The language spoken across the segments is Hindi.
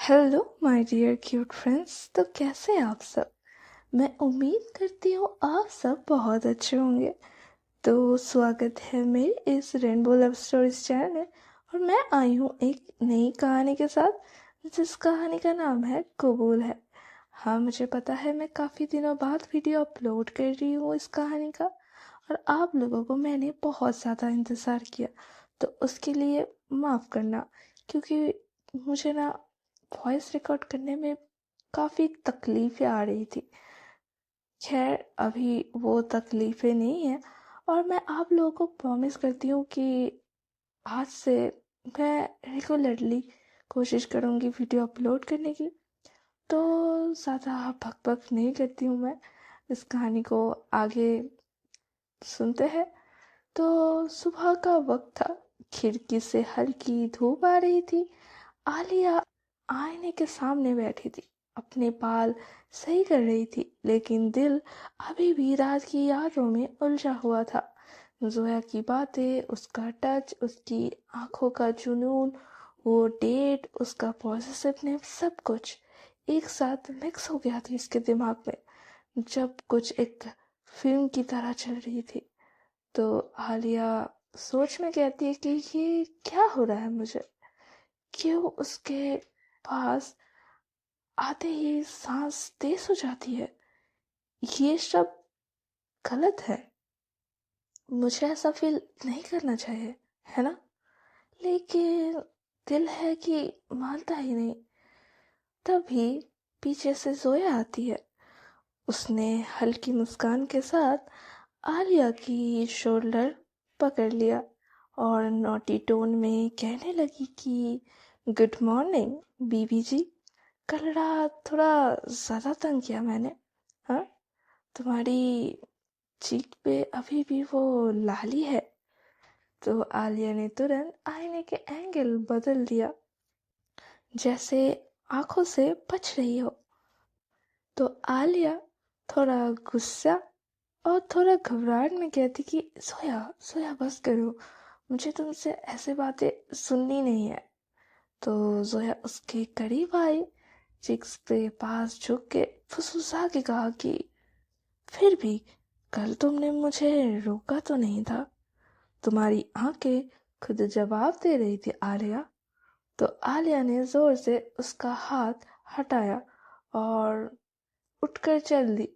Hello my dear cute friends. तो कैसे हैं आप सब। मैं उम्मीद करती हूँ आप सब बहुत अच्छे होंगे। तो स्वागत है मेरे इस रेनबो लव स्टोरीज चैनल और मैं आई हूँ एक नई कहानी के साथ जिस कहानी का नाम है कबूल है। हाँ, मुझे पता है मैं काफ़ी दिनों बाद वीडियो अपलोड कर रही हूँ इस कहानी का और आप लोगों को मैंने बहुत ज़्यादा इंतज़ार किया, तो उसके लिए माफ़ करना, क्योंकि मुझे ना वॉइस रिकॉर्ड करने में काफ़ी तकलीफ़ें आ रही थी। खैर, अभी वो तकलीफ़ें नहीं है और मैं आप लोगों को प्रॉमिस करती हूँ कि आज से मैं रेगुलरली कोशिश करूँगी वीडियो अपलोड करने की। तो ज़्यादा भक नहीं करती हूँ मैं, इस कहानी को आगे सुनते हैं। तो सुबह का वक्त था, खिड़की से हल्की धूप आ रही थी। आलिया आईने के सामने बैठी थी, अपने बाल सही कर रही थी, लेकिन दिल अभी भी रात की यादों में उलझा हुआ था। जोया की बातें, उसका टच, उसकी आंखों का जुनून, वो डेट, उसका पॉजिटिवनेस, सब कुछ एक साथ मिक्स हो गया था इसके दिमाग में, जब कुछ एक फिल्म की तरह चल रही थी। तो आलिया सोच में कहती है कि ये क्या हो रहा है मुझे, क्यों उसके पास आते ही सांस तेज हो जाती है, ये सब गलत है, मुझे ऐसा फील नहीं करना चाहिए, है ना। लेकिन दिल है कि मानता ही नहीं। तभी पीछे से जोया आती है। उसने हल्की मुस्कान के साथ आलिया की शोल्डर पकड़ लिया और नोटी टोन में कहने लगी कि गुड मॉर्निंग बीबी जी। कल रात थोड़ा ज़्यादा तंग किया मैंने, हाँ। तुम्हारी चीक पे अभी भी वो लाली है। तो आलिया ने तुरंत आईने के एंगल बदल दिया, जैसे आंखों से बच रही हो। तो आलिया थोड़ा गुस्सा और थोड़ा घबराहट में कहती कि सोया सोया बस करो, मुझे तुमसे ऐसे बातें सुननी नहीं है। तो जोया उसके करीब आई, चिक्स पे पास झुक के फुसफुसा के कहा कि फिर भी कल तुमने मुझे रोका तो नहीं था। तुम्हारी आंखें खुद जवाब दे रही थी आलिया। तो आलिया ने जोर से उसका हाथ हटाया और उठकर चल दी।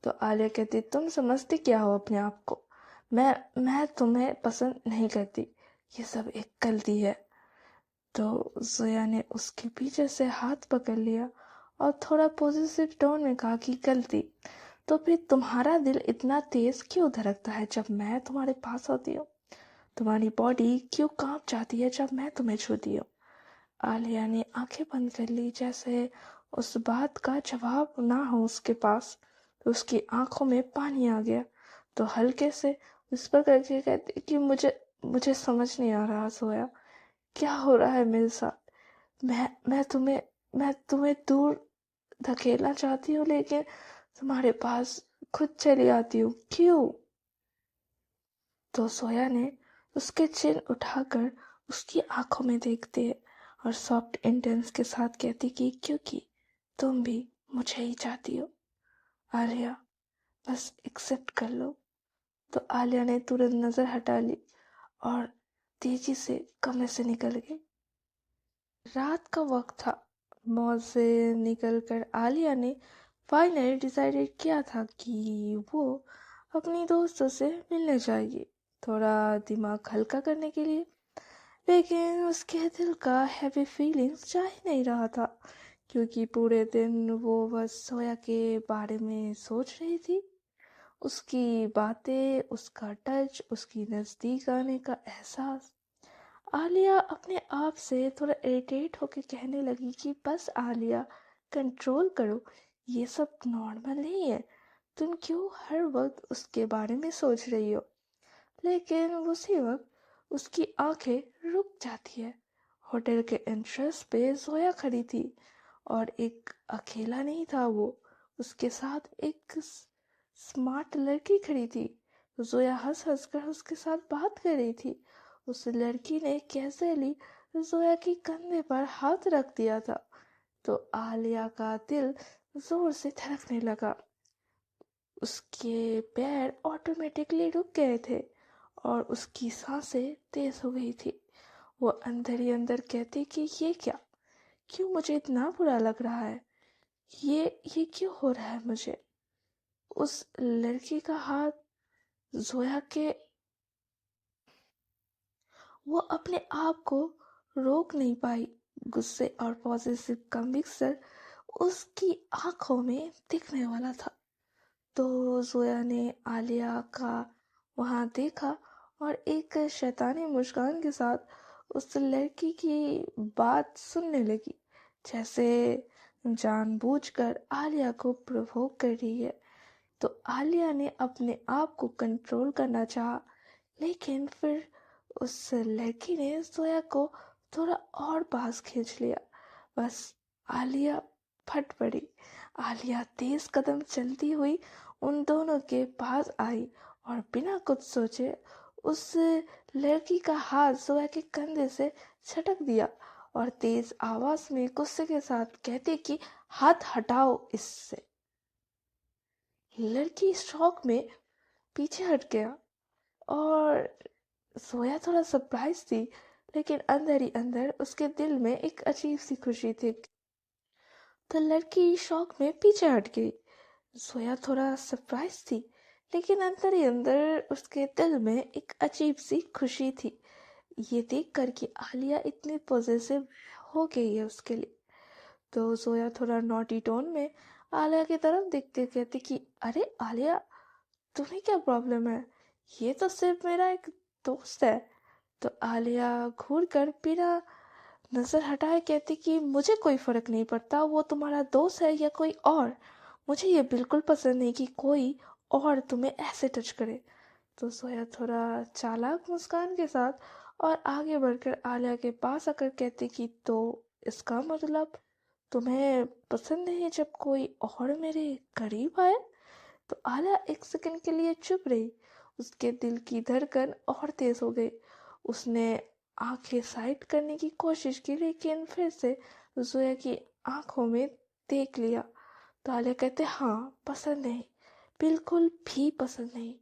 तो आलिया कहती तुम समझती क्या हो अपने आप को, मैं तुम्हें पसंद नहीं करती, ये सब एक गलती है। तो जोया ने उसके पीछे से हाथ पकड़ लिया और थोड़ा पॉजिटिव टोन में कहा कि गलती तो फिर तुम्हारा दिल इतना तेज क्यों धड़कता है जब मैं तुम्हारे पास होती हूँ, तुम्हारी बॉडी क्यों कांप जाती है जब मैं तुम्हें छूती हूँ। आलिया ने आंखें बंद कर ली, जैसे उस बात का जवाब ना हो उसके पास। तो उसकी आंखों में पानी आ गया। तो हल्के से विस्पर करके कहती कि मुझे समझ नहीं आ रहा सोया, क्या हो रहा है मेरे साथ। मैं तुम्हें दूर धकेलना चाहती हूँ, लेकिन तुम्हारे पास खुद चली आती हूँ, क्यों। तो सोया ने उसके चिन उठाकर उसकी आंखों में देखते और सॉफ्ट इंटेंस के साथ कहती कि क्योंकि तुम भी मुझे ही चाहती हो आलिया, बस एक्सेप्ट कर लो। तो आलिया ने तुरंत नजर हटा ली और तेजी से कमरे से निकल गई। रात का वक्त था। मॉल से निकलकर आलिया ने फाइनली डिसाइडेड किया था कि वो अपनी दोस्तों से मिलने जाएगी, थोड़ा दिमाग हल्का करने के लिए। लेकिन उसके दिल का हैवी फीलिंग्स जा ही नहीं रहा था, क्योंकि पूरे दिन वो बस सोया के बारे में सोच रही थी। उसकी बातें, उसका टच, उसकी नज़दीक आने का एहसास। आलिया अपने आप से थोड़ा इरिटेट होकर कहने लगी कि बस आलिया, कंट्रोल करो, ये सब नॉर्मल नहीं है, तुम क्यों हर वक्त उसके बारे में सोच रही हो। लेकिन उसी वक्त उसकी आंखें रुक जाती है। होटल के एंट्रेंस पे जोया खड़ी थी और एक अकेला नहीं था वो, उसके साथ एक स्मार्ट लड़की खड़ी थी। जोया हंस हंस कर उसके साथ बात कर रही थी। उस लड़की ने कैजुअली जोया के कंधे पर हाथ रख दिया था। तो आलिया का दिल जोर से धड़कने लगा। उसके पैर ऑटोमेटिकली रुक गए थे और उसकी सांसें तेज हो गई थी। वो अंदर ही अंदर कहती कि ये क्या, क्यों मुझे इतना बुरा लग रहा है, ये क्यों हो रहा है मुझे। उस लड़की का हाथ जोया के, वो अपने आप को रोक नहीं पाई। गुस्से और पॉजिटिव का मिक्सर उसकी आंखों में दिखने वाला था। तो जोया ने आलिया का वहां देखा और एक शैतानी मुस्कान के साथ उस लड़की की बात सुनने लगी, जैसे जानबूझकर आलिया को प्रोवोक कर रही है। तो आलिया ने अपने आप को कंट्रोल करना चाहा, लेकिन फिर उस लड़की ने जोया को थोड़ा और पास खींच लिया। बस आलिया फट पड़ी। आलिया तेज कदम चलती हुई उन दोनों के पास आई और बिना कुछ सोचे उस लड़की का हाथ जोया के कंधे से झटक दिया और तेज आवाज में गुस्से के साथ कहती कि हाथ हटाओ इससे। लड़की शॉक में पीछे हट गया और जोया थोड़ा सरप्राइज थी, लेकिन अंदर ही अंदर उसके दिल में एक अजीब सी खुशी थी। तो लड़की शॉक में पीछे हट गई। जोया थोड़ा सरप्राइज थी, लेकिन अंदर ही अंदर उसके दिल में एक अजीब सी खुशी थी, ये देख कर कि आलिया इतनी पॉजिटिव हो गई है उसके लिए। तो जोया थोड़ा नॉटी टोन में आलिया की तरफ देखते कहती कि अरे आलिया, तुम्हें क्या प्रॉब्लम है, ये तो सिर्फ मेरा एक दोस्त है। तो आलिया घूर कर बिना नजर हटाए कहती कि मुझे कोई फर्क नहीं पड़ता वो तुम्हारा दोस्त है या कोई और, मुझे ये बिल्कुल पसंद नहीं कि कोई और तुम्हें ऐसे टच करे। तो जोया थोड़ा चालाक मुस्कान के साथ और आगे बढ़कर आलिया के पास आकर कहती कि तो इसका मतलब तुम्हें पसंद नहीं जब कोई और मेरे करीब आए। तो आलिया एक सेकंड के लिए चुप रही। उसके दिल की धड़कन और तेज हो गई। उसने आंखें साइड करने की कोशिश की, लेकिन फिर से जोया की आंखों में देख लिया। तो आलिया कहते हाँ पसंद नहीं, बिल्कुल भी पसंद नहीं।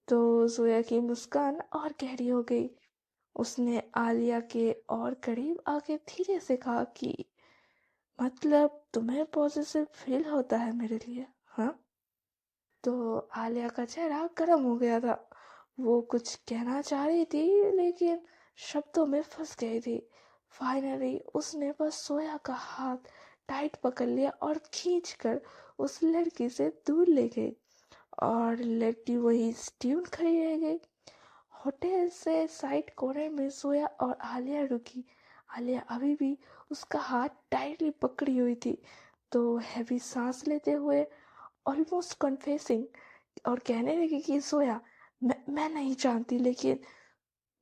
तो जोया की मुस्कान और गहरी हो गई। उसने आलिया के और करीब आके धीरे से कहा कि मतलब तुम्हें पॉजिटिव फील होता है मेरे लिए, हाँ। तो आलिया का चेहरा गर्म हो गया था। वो कुछ कहना चाह रही थी, लेकिन शब्दों में फंस गई थी। फाइनली उसने बस सोया का हाथ टाइट पकड़ लिया और खींचकर उस लड़की से दूर ले गई और लड़की वही स्ट्यून खड़ी रह गई। होटल से साइड कॉर्नर में सोया और आलिया रुकी। आलिया अभी भी उसका हाथ टाइटली पकड़ी हुई थी। तो हैवी सांस लेते हुए ऑलमोस्ट कन्फेसिंग और कहने लगी कि सोया, मैं नहीं जानती, लेकिन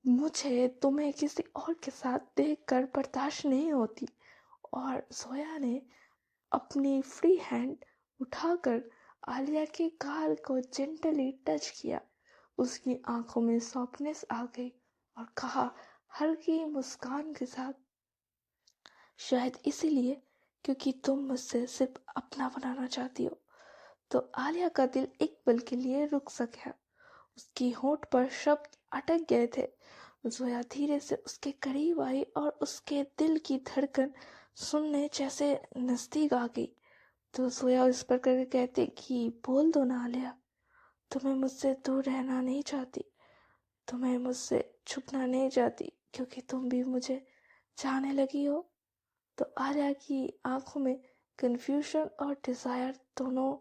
मुझे तुम्हें किसी और के साथ देखकर बर्दाश्त नहीं होती। और सोया ने अपनी फ्री हैंड उठाकर आलिया के गाल को जेंटली टच किया। उसकी आंखों में सॉफ्टनेस आ गई और कहा हल्की मुस्कान के साथ, शायद इसीलिए क्योंकि तुम मुझसे सिर्फ अपना बनाना चाहती हो। तो आलिया का दिल एक पल के लिए रुक सा गया। उसकी होंठ पर शब्द अटक गए थे। जोया धीरे से उसके करीब आई और उसके दिल की धड़कन सुनने जैसे नजदीक आ गई। तो जोया उस पर करके कहती कि बोल दो ना आलिया, तुम्हें मुझसे दूर रहना नहीं चाहती, तुम्हें मुझसे छुपना नहीं चाहती, क्योंकि तुम भी मुझे चाहने लगी हो। तो आलिया की आंखों में कंफ्यूजन और डिजायर दोनों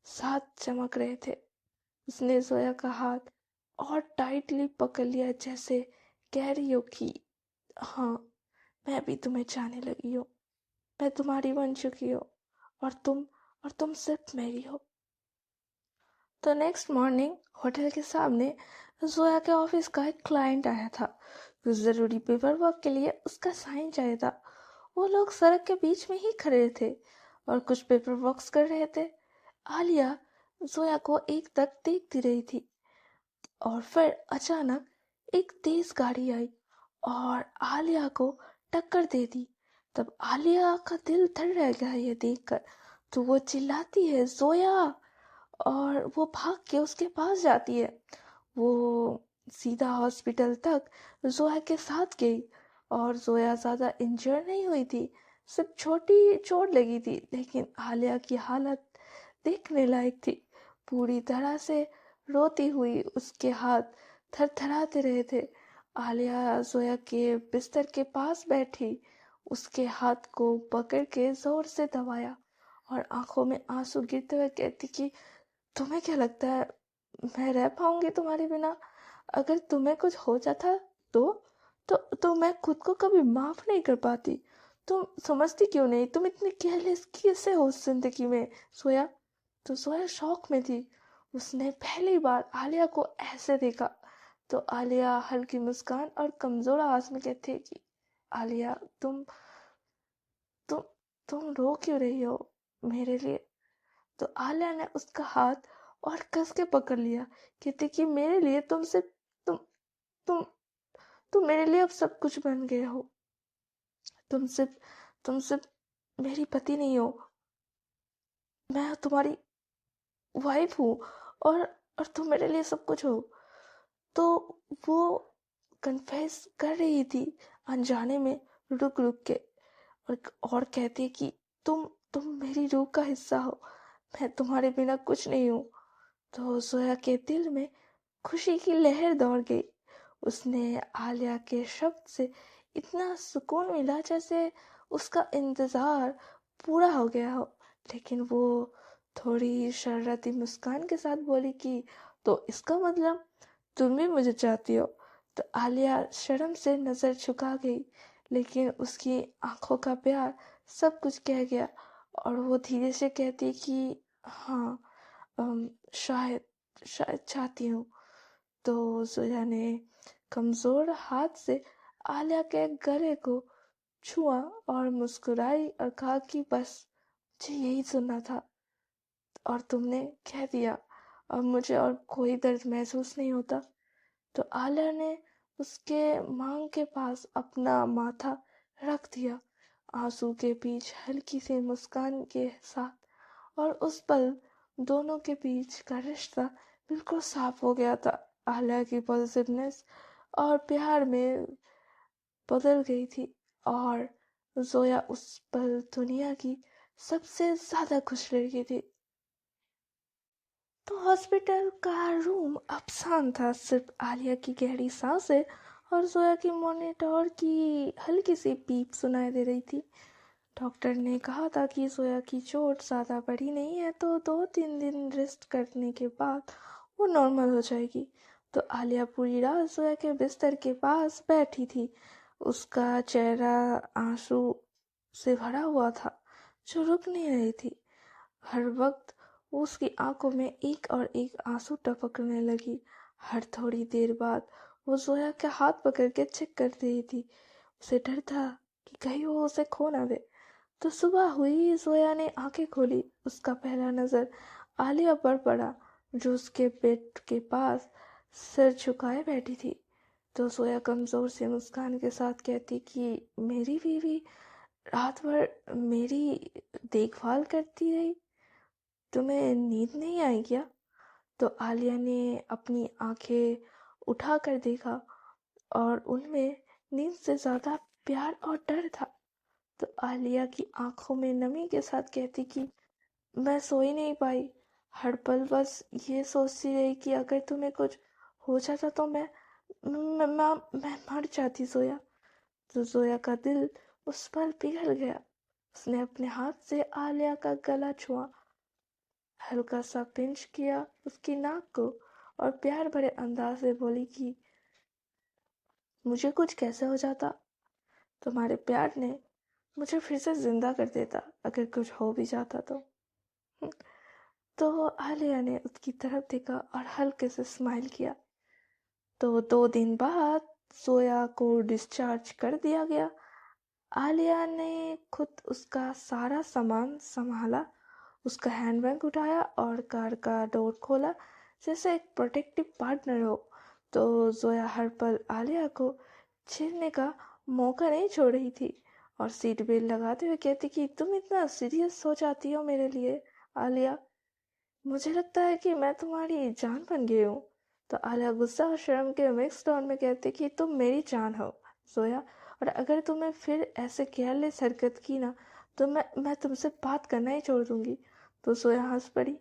साथ चमक रहे थे। उसने जोया का हाथ और टाइटली पकड़ लिया, जैसे कह रही हो कि हाँ, मैं भी तुम्हें चाहने लगी हूँ, मैं तुम्हारी बन चुकी हूँ और तुम सिर्फ मेरी हो। तो नेक्स्ट मॉर्निंग होटल के सामने जोया के ऑफिस का एक क्लाइंट आया था। कुछ ज़रूरी पेपर वर्क के लिए उसका साइन चाहिए था। वो लोग सड़क के बीच में ही खड़े थे और कुछ पेपर वर्क्स कर रहे थे। आलिया जोया को एक तक देखती रही थी और फिर अचानक एक तेज गाड़ी आई और आलिया को टक्कर दे दी। तब आलिया का दिल धड़ रह गया ये देखकर। तो वो चिल्लाती है, जोया, और वो भाग के उसके पास जाती है। वो सीधा हॉस्पिटल तक जोया के साथ गई, और जोया ज़्यादा इंजर नहीं हुई थी, सिर्फ छोटी चोट लगी थी। लेकिन आलिया की हालत देखने लायक थी। पूरी तरह से रोती हुई उसके हाथ थरथराते रहे थे। आलिया जोया के बिस्तर के पास बैठी उसके हाथ को पकड़ के जोर से दबाया और आंखों में आंसू गिरते हुए कहती कि तुम्हें क्या लगता है मैं रह पाऊंगी तुम्हारे बिना? अगर तुम्हें कुछ हो जाता तो तो मैं खुद को कभी माफ नहीं कर पाती। तुम समझती क्यों नहीं? तुम इतनी केयरलेस कैसे हो उस जिंदगी में? सोया तो सोया शॉक में थी। उसने पहली बार आलिया को ऐसे देखा। तो आलिया हल्की मुस्कान और कमजोर आवाज में कहती है कि आलिया, तुम तुम रो क्यों रही हो मेरे लिए? तो आलिया ने उसका हाथ और कस के पकड़ लिया, कहती कि मेरे लिए तुम तुम तुम मेरे लिए अब सब कुछ बन गए हो। तुम सिर्फ तुम सिर्फ मेरी पति नहीं हो, मैं तुम्हारी वाइफ हूँ, और तुम मेरे लिए सब कुछ हो। तो वो कन्फेस कर रही थी अनजाने में, रुक रुक के, और कहती है कि तुम मेरी रूह का हिस्सा हो, मैं तुम्हारे बिना कुछ नहीं हूँ। तो जोया के दिल में खुशी की लहर दौड़ गई। उसने आलिया के शब्द से इतना सुकून मिला जैसे उसका इंतजार पूरा हो गया हो। लेकिन वो थोड़ी शरारती मुस्कान के साथ बोली कि तो इसका मतलब तुम भी मुझे चाहती हो? तो आलिया शर्म से नजर झुका गई, लेकिन उसकी आंखों का प्यार सब कुछ कह गया, और वो धीरे से कहती कि हाँ, शायद शायद चाहती हूँ। तो जोया ने कमजोर हाथ से आलिया के गले को छुआ और मुस्कुराई और कहा कि बस मुझे यही सुनना था, और तुमने कह दिया। अब मुझे और कोई दर्द महसूस नहीं होता। तो आलिया ने उसके मांग के पास अपना माथा रख दिया, आंसू के बीच हल्की सी मुस्कान के साथ। और उस पल दोनों के बीच का रिश्ता बिल्कुल साफ हो गया था। आलिया की पॉजिटिवनेस और प्यार में बदल गई थी, और जोया उस पल दुनिया की सबसे ज्यादा खुश लड़की थी। तो हॉस्पिटल का रूम अब शांत था, सिर्फ आलिया की गहरी सांसें और जोया की मॉनिटर की हल्की सी पीप सुनाई दे रही थी। डॉक्टर ने कहा था कि जोया की चोट ज़्यादा बड़ी नहीं है, तो 2-3 दिन रेस्ट करने के बाद वो नॉर्मल हो जाएगी। तो आलिया पूरी रात जोया के बिस्तर के पास बैठी थी। उसका चेहरा आंसू से भरा हुआ था जो रुक नहीं रही थी। हर वक्त उसकी आंखों में एक और एक आंसू टपकने लगी। हर थोड़ी देर बाद वो जोया के हाथ पकड़ के चेक कर रही थी। उसे डर था कि कहीं वो उसे खो ना दे। तो सुबह हुई, जोया ने आंखें खोली। उसका पहला नजर आलिया पर पड़ा, जो उसके बेड के पास सिर झुकाए बैठी थी। तो जोया कमजोर से मुस्कान के साथ कहती कि मेरी बीवी रात भर मेरी देखभाल करती रही, तुम्हें नींद नहीं आई क्या? तो आलिया ने अपनी आंखें उठाकर देखा, और उनमें नींद से ज्यादा प्यार और डर था। तो आलिया की आंखों में नमी के साथ कहती कि मैं सो ही नहीं पाई, हर पल बस ये सोचती रही कि अगर तुम्हें कुछ हो जाता तो मैं मर जाती जोया। तो जोया का दिल उस पल पिघल गया। उसने अपने हाथ से आलिया का गला छुआ, हल्का सा पिंच किया उसकी नाक को, और प्यार भरे अंदाज से बोली कि मुझे कुछ कैसे हो जाता, तुम्हारे प्यार ने मुझे फिर से जिंदा कर देता अगर कुछ हो भी जाता तो। तो आलिया ने उसकी तरफ देखा और हल्के से स्माइल किया। तो 2 दिन बाद जोया को डिस्चार्ज कर दिया गया। आलिया ने खुद उसका सारा सामान संभाला, उसका हैंडबैग उठाया और कार का डोर खोला, जैसे एक प्रोटेक्टिव पार्टनर हो। तो जोया हर पल आलिया को छेड़ने का मौका नहीं छोड़ रही थी, और सीट बेल्ट लगाते हुए कहती कि तुम इतना सीरियस हो जाती हो मेरे लिए आलिया, मुझे लगता है कि मैं तुम्हारी जान बन गई हूँ। तो आलिया गुस्सा और शर्म के मिक्स टोन में कहती कि तुम मेरी जान हो जोया, और अगर तुमने फिर ऐसे केयरलेस हरकत की ना तो मैं तुमसे बात करना ही छोड़ दूंगी। तो जोया हंस पड़ी।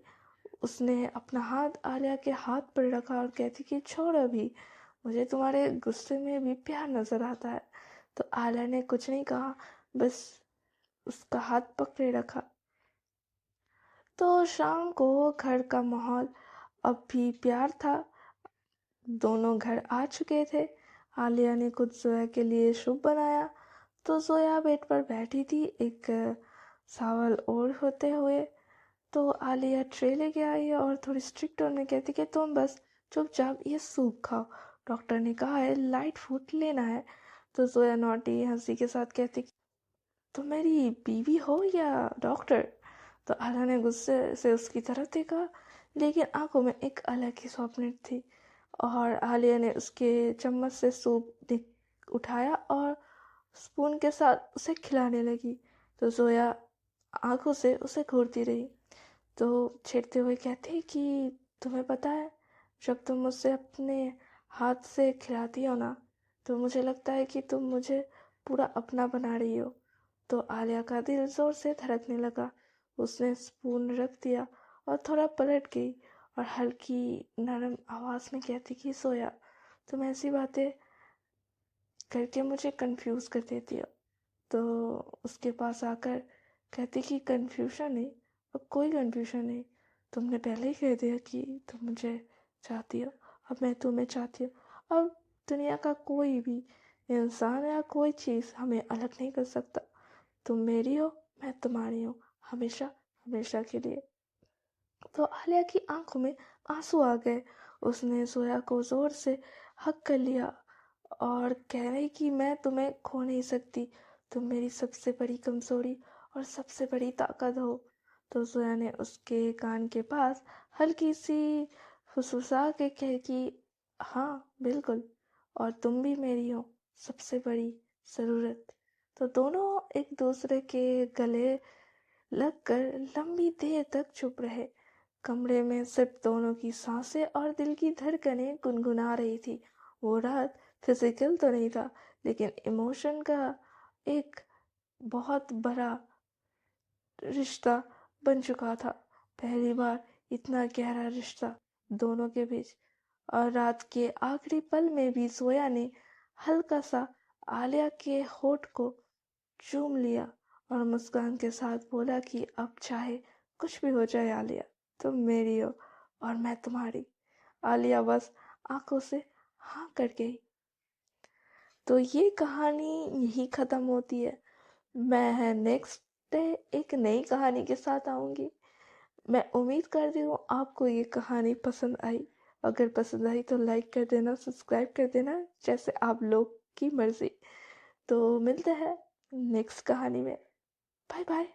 उसने अपना हाथ आलिया के हाथ पर रखा और कहती कि छोड़ अभी, मुझे तुम्हारे गुस्से में भी प्यार नजर आता है। तो आलिया ने कुछ नहीं कहा, बस उसका हाथ पकड़े रखा। तो शाम को घर का माहौल अब भी प्यार था। दोनों घर आ चुके थे। आलिया ने कुछ जोया के लिए सूप बनाया। तो जोया बेड पर बैठी थी एक सावल और होते हुए। तो आलिया ट्रे लेके आई और थोड़ी स्ट्रिक्ट टोन में कहती कि तुम बस चुपचाप ये सूप खाओ, डॉक्टर ने कहा है लाइट फूड लेना है। तो जोया नॉटी हंसी के साथ कहती, तुम मेरी बीवी हो या डॉक्टर? तो आलिया ने गुस्से से उसकी तरफ देखा, लेकिन आंखों में एक अलग ही स्वप्न थी। और आलिया ने उसके चम्मच से सूप उठाया और स्पून के साथ उसे खिलाने लगी। तो जोया आंखों से उसे घूरती रही। तो छेड़ते हुए कहती कि तुम्हें पता है, जब तुम मुझसे अपने हाथ से खिलाती हो ना तो मुझे लगता है कि तुम मुझे पूरा अपना बना रही हो। तो आलिया का दिल जोर से धड़कने लगा। उसने स्पून रख दिया और थोड़ा पलट गई और हल्की नरम आवाज में कहती कि सोया, तुम ऐसी बातें करके मुझे कंफ्यूज कर देती हो। तो उसके पास आकर कहती कि कंफ्यूजन नहीं, अब कोई कंफ्यूजन नहीं, तुमने पहले ही कह दिया कि तुम मुझे चाहती हो, अब मैं तुम्हें चाहती हूँ। अब दुनिया का कोई भी इंसान या कोई चीज़ हमें अलग नहीं कर सकता। तुम मेरी हो, मैं तुम्हारी हूँ, हमेशा हमेशा के लिए। तो आलिया की आंखों में आंसू आ गए। उसने सोया को जोर से हक कर लिया और कह रही कि मैं तुम्हें खो नहीं सकती, तुम मेरी सबसे बड़ी कमजोरी और सबसे बड़ी ताकत हो। तो जोया ने उसके कान के पास हल्की सी फुसफुसा के कह कि हाँ बिल्कुल, और तुम भी मेरी हो सबसे बड़ी जरूरत। तो दोनों एक दूसरे के गले लगकर लंबी देर तक चुप रहे। कमरे में सिर्फ दोनों की सांसें और दिल की धड़कनें गुनगुना रही थी। वो रात फिजिकल तो नहीं था, लेकिन इमोशन का एक बहुत बड़ा रिश्ता बन चुका था। पहली बार इतना गहरा रिश्ता दोनों के बीच। और रात के आखिरी पल में भी जोया ने हल्का सा आलिया के होठ को चूम लिया और मुस्कान के साथ बोला कि अब चाहे कुछ भी हो जाए आलिया, तुम मेरी हो और मैं तुम्हारी। आलिया बस आंखों से हाँ कर गई। तो ये कहानी यही खत्म होती है। मैं नेक्स्ट डे एक नई कहानी के साथ आऊंगी। मैं उम्मीद करती हूँ आपको ये कहानी पसंद आई। अगर पसंद आई तो लाइक कर देना, सब्सक्राइब कर देना, जैसे आप लोग की मर्जी। तो मिलते हैं नेक्स्ट कहानी में। Bye bye.